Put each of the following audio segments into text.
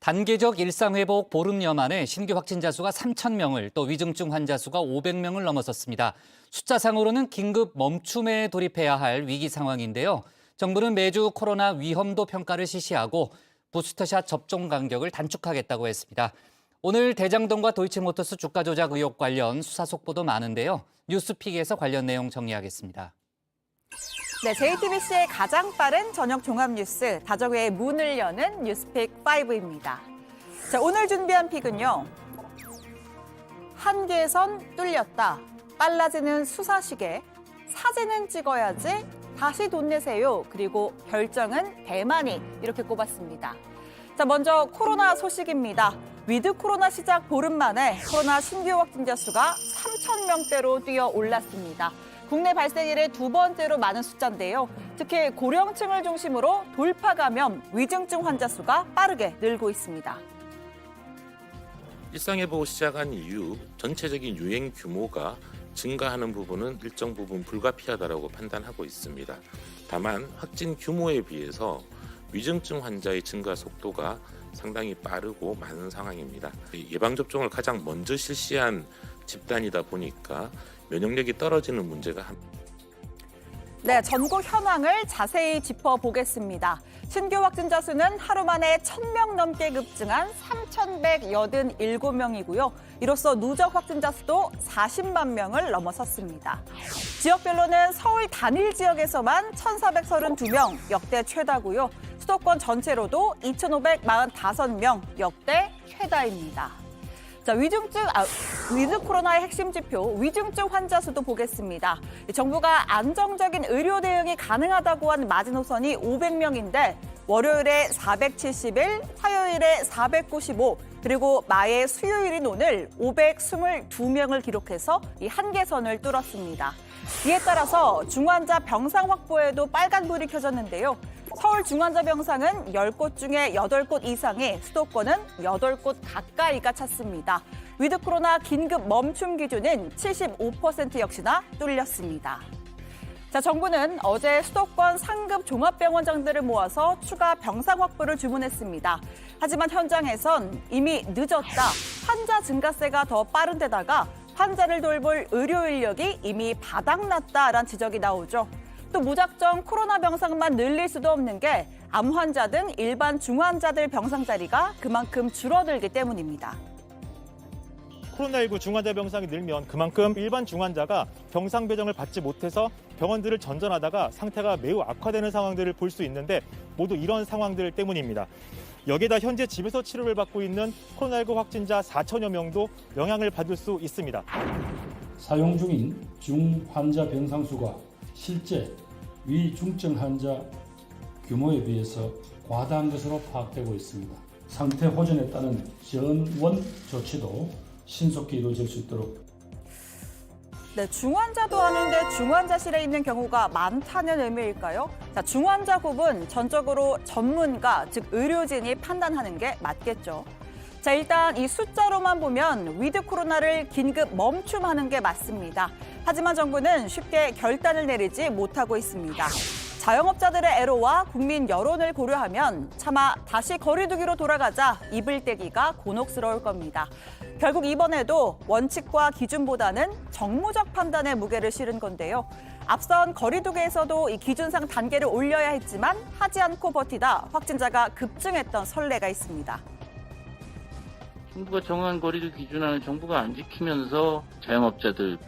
단계적 일상회복 보름여 만에 신규 확진자 수가 3,000명을 또 위중증 환자 수가 500명을 넘어섰습니다. 숫자상으로는 긴급 멈춤에 돌입해야 할 위기 상황인데요. 정부는 매주 코로나 위험도 평가를 실시하고 부스터샷 접종 간격을 단축하겠다고 했습니다. 오늘 대장동과 도이치모터스 주가 조작 의혹 관련 수사 속보도 많은데요. 뉴스픽에서 관련 내용 정리하겠습니다. 네, JTBC의 가장 빠른 저녁 종합 뉴스, 다정회의 문을 여는 뉴스픽 5입니다. 자, 오늘 준비한 픽은요. 한계선 뚫렸다. 빨라지는 수사 시계. 사진은 찍어야지. 다시 돈 내세요. 그리고 결정은 대만이 이렇게 꼽았습니다. 자, 먼저 코로나 소식입니다. 위드 코로나 시작 보름 만에 코로나 신규 확진자 수가 3,000명대로 뛰어 올랐습니다. 국내 발생 이래 두 번째로 많은 숫자인데요. 특히 고령층을 중심으로 돌파 감염, 위중증 환자 수가 빠르게 늘고 있습니다. 일상회복을 시작한 이후 전체적인 유행 규모가 증가하는 부분은 일정 부분 불가피하다고 판단하고 있습니다. 다만 확진 규모에 비해서 위중증 환자의 증가 속도가 상당히 빠르고 많은 상황입니다. 예방접종을 가장 먼저 실시한 집단이다 보니까 면역력이 떨어지는 문제가 네, 전국 현황을 자세히 짚어보겠습니다. 신규 확진자 수는 하루 만에 1,000명 넘게 급증한 3,187명이고요. 이로써 누적 확진자 수도 40만 명을 넘어섰습니다. 지역별로는 서울 단일 지역에서만 1,432명, 역대 최다고요. 수도권 전체로도 2,545명, 역대 최다입니다. 자, 위드 코로나의 핵심 지표, 위중증 환자 수도 보겠습니다. 정부가 안정적인 의료 대응이 가능하다고 한 마지노선이 500명인데 월요일에 471, 화요일에 495, 그리고 마의 수요일인 오늘 522명을 기록해서 이 한계선을 뚫었습니다. 이에 따라서 중환자 병상 확보에도 빨간불이 켜졌는데요. 서울 중환자 병상은 10곳 중에 8곳 이상이, 수도권은 8곳 가까이가 찼습니다. 위드 코로나 긴급 멈춤 기준은 75% 역시나 뚫렸습니다. 자, 정부는 어제 수도권 상급 종합병원장들을 모아서 추가 병상 확보를 주문했습니다. 하지만 현장에선 이미 늦었다. 환자 증가세가 더 빠른 데다가 환자를 돌볼 의료 인력이 이미 바닥났다라는 지적이 나오죠. 또 무작정 코로나 병상만 늘릴 수도 없는 게 암 환자 등 일반 중환자들 병상 자리가 그만큼 줄어들기 때문입니다. 코로나19 중환자 병상이 늘면 그만큼 일반 중환자가 병상 배정을 받지 못해서 병원들을 전전하다가 상태가 매우 악화되는 상황들을 볼 수 있는데 모두 이런 상황들 때문입니다. 여기에다 현재 집에서 치료를 받고 있는 코로나19 확진자 4천여 명도 영향을 받을 수 있습니다. 사용 중인 중환자 병상 수가 실제 위중증 환자 규모에 비해서 과다한 것으로 파악되고 있습니다. 상태 호전에 따른 전원 조치도 신속히 이루어질 수 있도록. 네, 중환자도 아닌데 중환자실에 있는 경우가 많다는 의미일까요? 자, 중환자 굽은 전적으로 전문가, 즉 의료진이 판단하는 게 맞겠죠. 자, 일단 이 숫자로만 보면 위드 코로나를 긴급 멈춤하는 게 맞습니다. 하지만 정부는 쉽게 결단을 내리지 못하고 있습니다. 자영업자들의 애로와 국민 여론을 고려하면 차마 다시 거리두기로 돌아가자 입을 떼기가 곤혹스러울 겁니다. 결국 이번에도 원칙과 기준보다는 정무적 판단에 무게를 실은 건데요. 앞선 거리두기에서도 이 기준상 단계를 올려야 했지만 하지 않고 버티다 확진자가 급증했던 선례가 있습니다. 정부가 정한 거리두기 기준안을 정부가 안 지키면서 자영업자들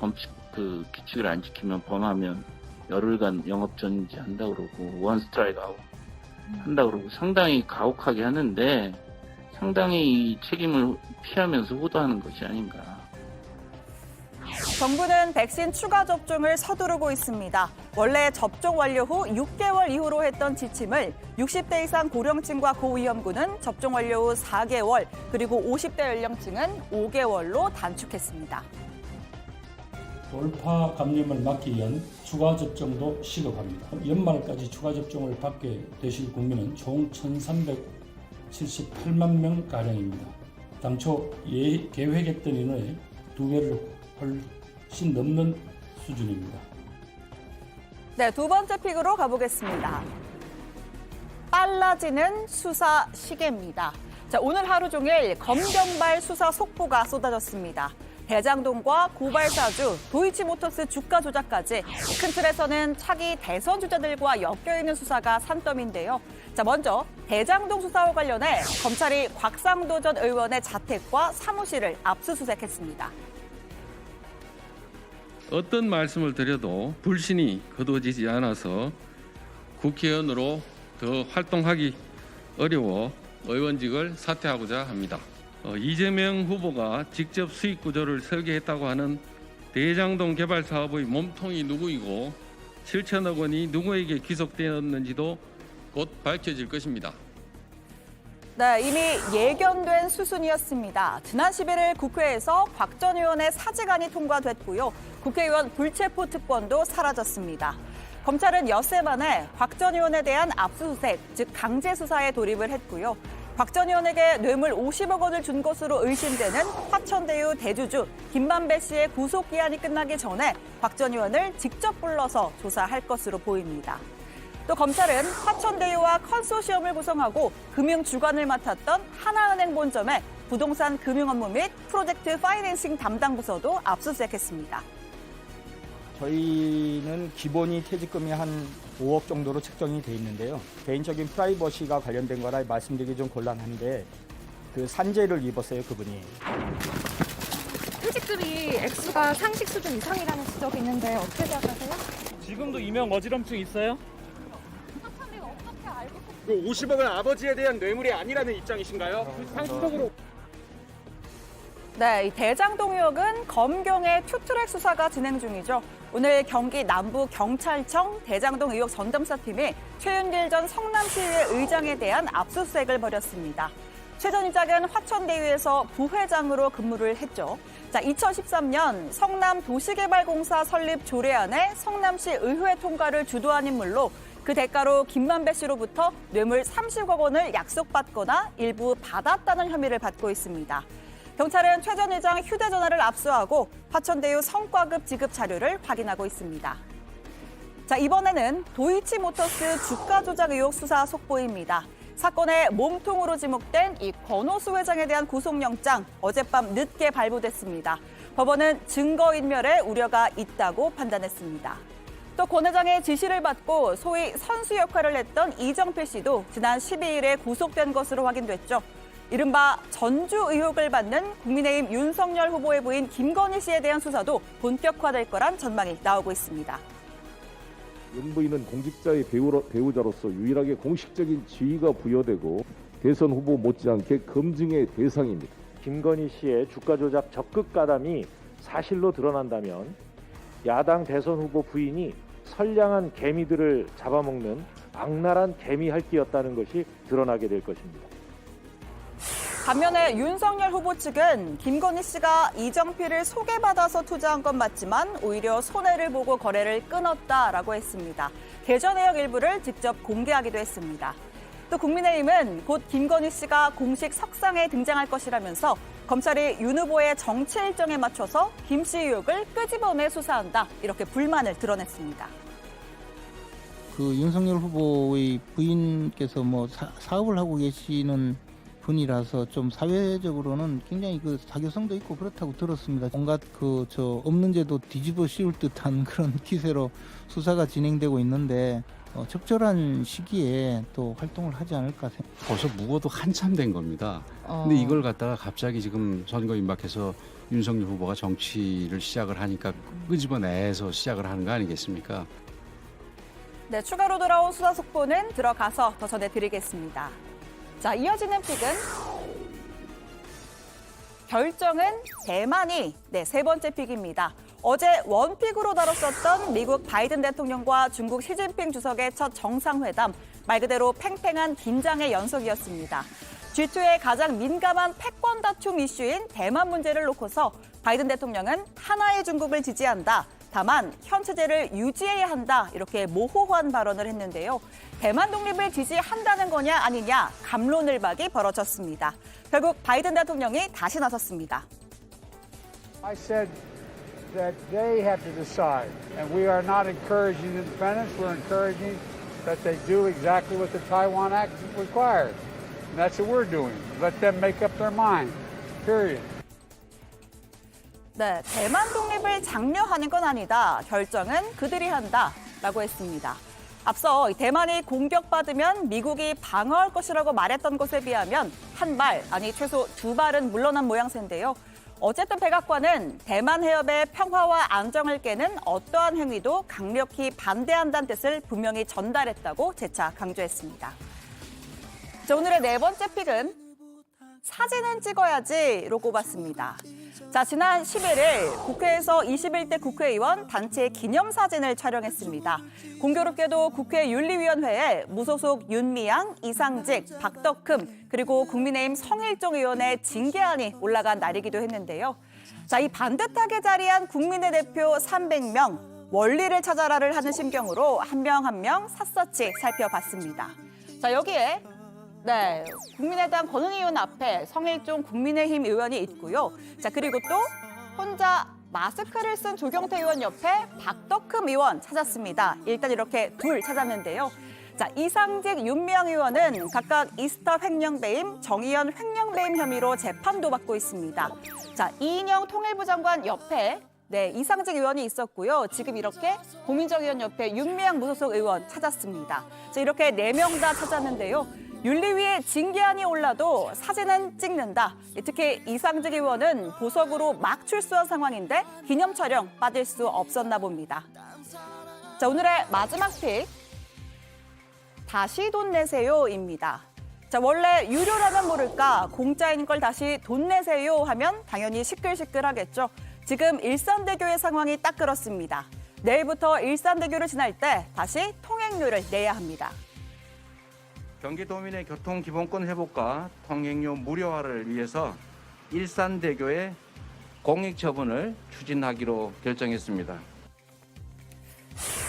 규칙을 안 지키면 범하면 열흘간 영업 정지 한다 그러고 원 스트라이크 아웃 한다 그러고 상당히 가혹하게 하는데 상당히 이 책임을 피하면서 호도하는 것이 아닌가. 정부는 백신 추가 접종을 서두르고 있습니다. 원래 접종 완료 후 6개월 이후로 했던 지침을 60대 이상 고령층과 고위험군은 접종 완료 후 4개월, 그리고 50대 연령층은 5개월로 단축했습니다. 돌파 감염을 막기 위한 추가 접종도 시급합니다. 연말까지 추가 접종을 받게 되실 국민은 총 1,378만 명가량입니다. 당초 계획했던 인원의 2배를 훨씬 넘는 수준입니다. 네, 두 번째 픽으로 가보겠습니다. 빨라지는 수사 시계입니다. 자, 오늘 하루 종일 검경발 수사 속보가 쏟아졌습니다. 대장동과 고발사주, 도이치모터스 주가 조작까지 큰 틀에서는 차기 대선 주자들과 엮여있는 수사가 산더미인데요. 자, 먼저 대장동 수사와 관련해 검찰이 곽상도 전 의원의 자택과 사무실을 압수수색했습니다. 어떤 말씀을 드려도 불신이 거두어지지 않아서 국회의원으로 더 활동하기 어려워 의원직을 사퇴하고자 합니다. 이재명 후보가 직접 수익 구조를 설계했다고 하는 대장동 개발 사업의 몸통이 누구이고 7천억 원이 누구에게 귀속되었는지도 곧 밝혀질 것입니다. 네, 이미 예견된 수순이었습니다. 지난 11일 국회에서 곽 전 의원의 사직안이 통과됐고요. 국회의원 불체포 특권도 사라졌습니다. 검찰은 엿새 만에 곽 전 의원에 대한 압수수색, 즉 강제 수사에 돌입을 했고요. 곽 전 의원에게 뇌물 50억 원을 준 것으로 의심되는 화천대유 대주주 김만배 씨의 구속기한이 끝나기 전에 곽 전 의원을 직접 불러서 조사할 것으로 보입니다. 또 검찰은 화천대유와 컨소시엄을 구성하고 금융주관을 맡았던 하나은행 본점에 부동산 금융 업무 및 프로젝트 파이낸싱 담당 부서도 압수수색했습니다. 저희는 기본이 퇴직금이 한 5억 정도로 책정이 돼 있는데요. 개인적인 프라이버시가 관련된 거라 말씀드리기 좀 곤란한데 그 산재를 입었어요, 그분이. 퇴직금이 액수가 상식 수준 이상이라는 지적이 있는데 어떻게 생각하세요? 지금도 이명 어지럼증 있어요? 사람이 어떻게 알고 그 50억은 아버지에 대한 뇌물이 아니라는 입장이신가요? 상식적으로 네, 이 대장동 의혹은 검경의 투트랙 수사가 진행 중이죠. 오늘 경기 남부경찰청 대장동 의혹 전담사팀이 최윤길 전 성남시의회 의장에 대한 압수수색을 벌였습니다. 최 전 의장은 화천대유에서 부회장으로 근무를 했죠. 자, 2013년 성남도시개발공사 설립 조례안에 성남시 의회 통과를 주도한 인물로 그 대가로 김만배 씨로부터 뇌물 30억 원을 약속받거나 일부 받았다는 혐의를 받고 있습니다. 경찰은 최 전 의장 휴대전화를 압수하고 화천대유 성과급 지급 자료를 확인하고 있습니다. 자, 이번에는 도이치모터스 주가 조작 의혹 수사 속보입니다. 사건의 몸통으로 지목된 이 권오수 회장에 대한 구속영장 어젯밤 늦게 발부됐습니다. 법원은 증거인멸에 우려가 있다고 판단했습니다. 또 권 회장의 지시를 받고 소위 선수 역할을 했던 이정필 씨도 지난 12일에 구속된 것으로 확인됐죠. 이른바 전주 의혹을 받는 국민의힘 윤석열 후보의 부인 김건희 씨에 대한 수사도 본격화될 거란 전망이 나오고 있습니다. 윤 부인은 공직자의 배우자로서 유일하게 공식적인 지위가 부여되고 대선 후보 못지않게 검증의 대상입니다. 김건희 씨의 주가 조작 적극 가담이 사실로 드러난다면 야당 대선 후보 부인이 선량한 개미들을 잡아먹는 악랄한 개미 할기였다는 것이 드러나게 될 것입니다. 반면에 윤석열 후보 측은 김건희 씨가 이정필을 소개받아서 투자한 건 맞지만 오히려 손해를 보고 거래를 끊었다라고 했습니다. 계좌 내역 일부를 직접 공개하기도 했습니다. 또 국민의힘은 곧 김건희 씨가 공식 석상에 등장할 것이라면서 검찰이 윤 후보의 정치 일정에 맞춰서 김 씨 의혹을 끄집어내 수사한다, 이렇게 불만을 드러냈습니다. 그 윤석열 후보의 부인께서 사업을 하고 계시는 분이라서 좀 사회적으로는 굉장히 그 사교성도 있고 그렇다고 들었습니다. 온갖 없는 죄도 뒤집어 씌울 듯한 그런 기세로 수사가 진행되고 있는데 적절한 시기에 또 활동을 하지 않을까 생각합니다. 벌써 묵어도 한참 된 겁니다. 근데 이걸 갖다가 갑자기 지금 선거 임박해서 윤석열 후보가 정치를 시작을 하니까 끄집어내서 시작을 하는 거 아니겠습니까? 네, 추가로 돌아온 수사 속보는 들어가서 더 전해드리겠습니다. 자, 이어지는 픽은 결정은 대만이 세 번째 픽입니다. 어제 원픽으로 다뤘었던 미국 바이든 대통령과 중국 시진핑 주석의 첫 정상회담, 말 그대로 팽팽한 긴장의 연속이었습니다. G2의 가장 민감한 패권 다툼 이슈인 대만 문제를 놓고서 바이든 대통령은 하나의 중국을 지지한다, 다만 현 체제를 유지해야 한다, 이렇게 모호한 발언을 했는데요. 대만 독립을 지지한다는 거냐 아니냐 갑론을박이 벌어졌습니다. 결국 바이든 대통령이 다시 나섰습니다. I said that they have to decide, and we are not encouraging independence. We're encouraging that they do exactly what the Taiwan Act requires. And that's what we're doing. Let them make up their mind. Period. 네, 대만 독립을 장려하는 건 아니다. 결정은 그들이 한다라고 했습니다. 앞서 대만이 공격받으면 미국이 방어할 것이라고 말했던 것에 비하면 한 발, 아니 최소 두 발은 물러난 모양새인데요. 어쨌든 백악관은 대만 해협의 평화와 안정을 깨는 어떠한 행위도 강력히 반대한다는 뜻을 분명히 전달했다고 재차 강조했습니다. 자, 오늘의 네 번째 픽은 사진은 찍어야지로 꼽았습니다. 자, 지난 11일 국회에서 21대 국회의원 단체 기념사진을 촬영했습니다. 공교롭게도 국회 윤리위원회에 무소속 윤미향, 이상직, 박덕흠 그리고 국민의힘 성일종 의원의 징계안이 올라간 날이기도 했는데요. 자, 이 반듯하게 자리한 국민의 대표 300명, 원리를 찾아라를 하는 심경으로 한 명 한 명 샅샅이 살펴봤습니다. 자, 여기에 네, 국민의당 권은희 의원 앞에 성일종 국민의힘 의원이 있고요. 자, 그리고 또 혼자 마스크를 쓴 조경태 의원 옆에 박덕흠 의원 찾았습니다. 일단 이렇게 둘 찾았는데요. 자, 이상직, 윤미향 의원은 각각 이스타 횡령배임, 정의연 횡령배임 혐의로 재판도 받고 있습니다. 자, 이인영 통일부 장관 옆에 네, 이상직 의원이 있었고요. 지금 이렇게 고민정 의원 옆에 윤미향 무소속 의원 찾았습니다. 자, 이렇게 4명 다 찾았는데요. 윤리위에 징계안이 올라도 사진은 찍는다. 특히 이상직 의원은 보석으로 막 출소한 상황인데 기념 촬영 빠질 수 없었나 봅니다. 자, 오늘의 마지막 픽. 다시 돈 내세요입니다. 자, 원래 유료라면 모를까 공짜인 걸 다시 돈 내세요 하면 당연히 시끌시끌하겠죠. 지금 일산대교의 상황이 딱 그렇습니다. 내일부터 일산대교를 지날 때 다시 통행료를 내야 합니다. 경기도민의 교통기본권 회복과 통행료 무료화를 위해서 일산대교의 공익처분을 추진하기로 결정했습니다.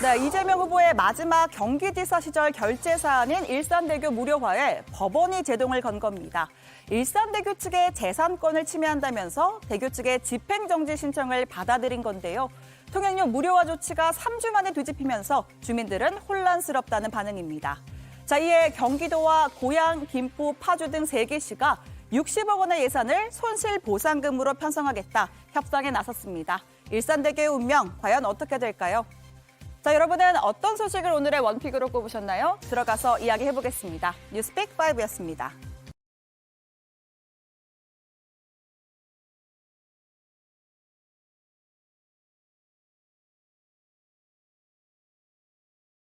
네, 이재명 후보의 마지막 경기지사 시절 결제 사안인 일산대교 무료화에 법원이 제동을 건 겁니다. 일산대교 측의 재산권을 침해한다면서 대교 측의 집행정지 신청을 받아들인 건데요. 통행료 무료화 조치가 3주 만에 뒤집히면서 주민들은 혼란스럽다는 반응입니다. 자, 이에 경기도와 고양, 김포, 파주 등 3개시가 60억 원의 예산을 손실보상금으로 편성하겠다 협상에 나섰습니다. 일산대교의 운명 과연 어떻게 될까요? 자, 여러분은 어떤 소식을 오늘의 원픽으로 꼽으셨나요? 들어가서 이야기해보겠습니다. 뉴스픽 5였습니다.